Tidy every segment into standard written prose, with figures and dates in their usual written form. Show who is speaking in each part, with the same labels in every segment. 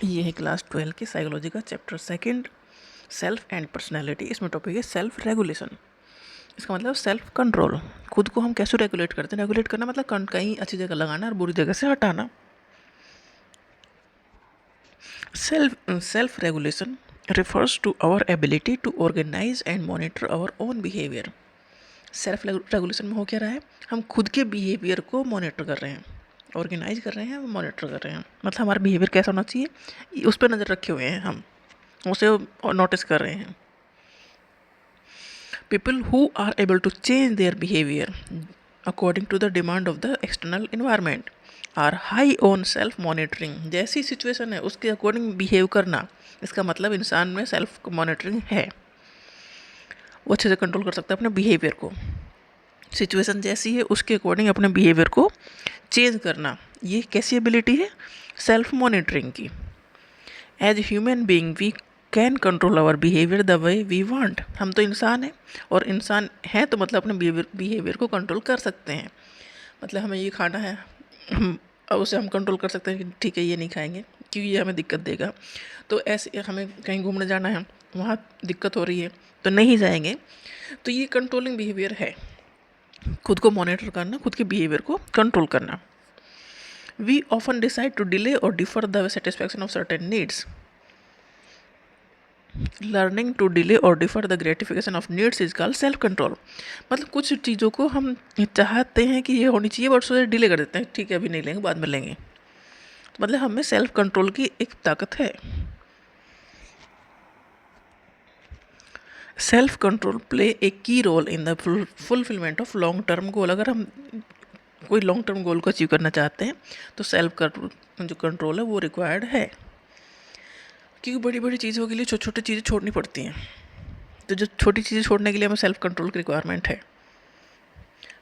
Speaker 1: ये है क्लास 12 की साइकोलॉजी का chapter second, self and personality. इसमें टॉपिक है सेल्फ रेगुलेशन। इसका मतलब सेल्फ कंट्रोल। खुद को हम कैसे रेगुलेट करते हैं। रेगुलेट करना मतलब कहीं अच्छी जगह लगाना और बुरी जगह से हटाना। Self regulation refers to our ability to organize and monitor our own behavior। Self regulation में हो क्या रहा है, हम खुद के बिहेवियर को मॉनिटर कर रहे हैं, ऑर्गेनाइज कर रहे हैं, मॉनिटर कर रहे हैं। मतलब हमारा बिहेवियर कैसा होना चाहिए उस पर नज़र रखे हुए हैं, हम उसे नोटिस कर रहे हैं। People who are able to change their behaviour according to the demand of the external environment are high on self monitoring. जैसी सिचुएशन है उसके अकॉर्डिंग बिहेव करना, इसका मतलब इंसान में सेल्फ मॉनिटरिंग है। वो अच्छे से कंट्रोल कर सकता है अपने बिहेवियर को। सिचुएशन जैसी है उसके अकॉर्डिंग अपने बिहेवियर को चेंज करना, ये कैसी एबिलिटी है, सेल्फ मॉनिटरिंग की। As human being we can control our behaviour the way we want. हम तो इंसान हैं और इंसान हैं तो मतलब अपने बिहेवियर को कंट्रोल कर सकते हैं। मतलब हमें ये खाना है, उसे हम कंट्रोल कर सकते हैं कि ठीक है ये नहीं खाएंगे क्योंकि ये हमें दिक्कत देगा। तो ऐसे हमें कहीं घूमने जाना है, वहाँ दिक्कत हो रही है तो नहीं जाएंगे। तो ये कंट्रोलिंग बिहेवियर है, खुद को मॉनिटर करना, खुद के बिहेवियर को कंट्रोल करना। We often decide to delay or defer the satisfaction of certain needs. Learning to delay or defer the gratification of needs is called self control. मतलब कुछ चीज़ों को हम चाहते हैं कि ये होनी चाहिए बट उसे डिले कर देते हैं, ठीक है अभी नहीं लेंगे बाद में लेंगे। मतलब हमें सेल्फ कंट्रोल की एक ताकत है। Self control play a key role in the fulfilment of long term goal. अगर हम कोई लॉन्ग टर्म गोल को अचीव करना चाहते हैं तो सेल्फ जो कंट्रोल है वो रिक्वायर्ड है, क्योंकि बड़ी बड़ी चीज़ों के लिए छोटी छोटी चीज़ें छोड़नी पड़ती हैं। तो जो छोटी चीज़ें छोड़ने के लिए हमें सेल्फ कंट्रोल की रिक्वायरमेंट है।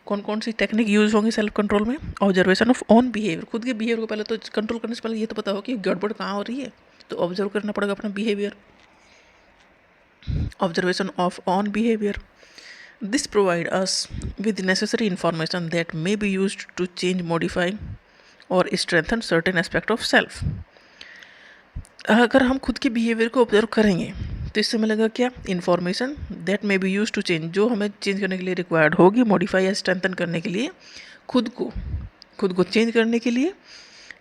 Speaker 1: कौन कौन सी टेक्निक यूज़ होंगी सेल्फ कंट्रोल में? Observation of on behaviour. खुद के बिहेवियर को पहले तो कंट्रोल करने से पहले ये तो पता हो कि गड़बड़ कहाँ हो रही है, तो ऑब्जर्व करना पड़ेगा अपना behaviour. Observation of on behaviour, this provide us with necessary information that may be used to change, modify or strengthen certain aspect of self। अगर हम खुद के बिहेवियर को ऑब्जर्व करेंगे तो इससे मिलेगा क्या, information that may be use to change, जो हमें चेंज करने के लिए रिक्वायर्ड होगी, मॉडिफाई या स्ट्रेंथन करने के लिए, खुद को चेंज करने के लिए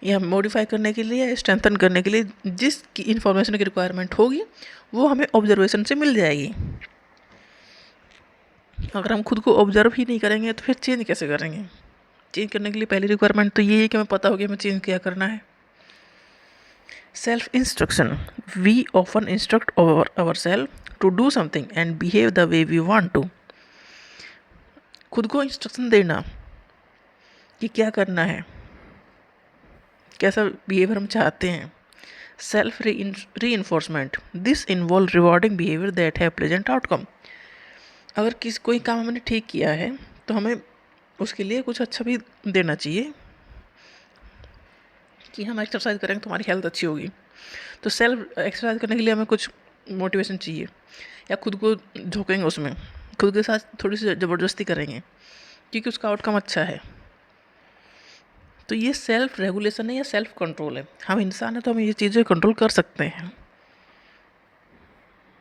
Speaker 1: या मॉडिफाई करने के लिए या स्ट्रेंथन करने के लिए जिस इन्फॉर्मेशन की रिक्वायरमेंट होगी वो हमें ऑब्जर्वेशन से मिल जाएगी। अगर हम खुद को ऑब्जर्व ही नहीं करेंगे तो फिर चेंज कैसे करेंगे? चेंज करने के लिए पहली रिक्वायरमेंट तो ये है कि हमें पता हो कि हमें चेंज क्या करना है। Self instruction, we often instruct our self to do something and behave the way we want to. खुद को इंस्ट्रक्शन देना कि क्या करना है, कैसा बिहेवियर हम चाहते हैं। सेल्फ री enforcement, this involve rewarding behaviour that have pleasant outcome. अगर कोई काम हमने ठीक किया है तो हमें उसके लिए कुछ अच्छा भी देना चाहिए कि हम एक्सरसाइज करेंगे तो हमारी हेल्थ अच्छी होगी। तो सेल्फ एक्सरसाइज करने के लिए हमें कुछ मोटिवेशन चाहिए, या खुद को झोंकेंगे उसमें, खुद के साथ थोड़ी सी ज़बरदस्ती करेंगे क्योंकि उसका आउटकम अच्छा है। तो ये सेल्फ रेगुलेशन है या सेल्फ कंट्रोल है। हम इंसान हैं तो हम ये चीज़ें कंट्रोल कर सकते हैं।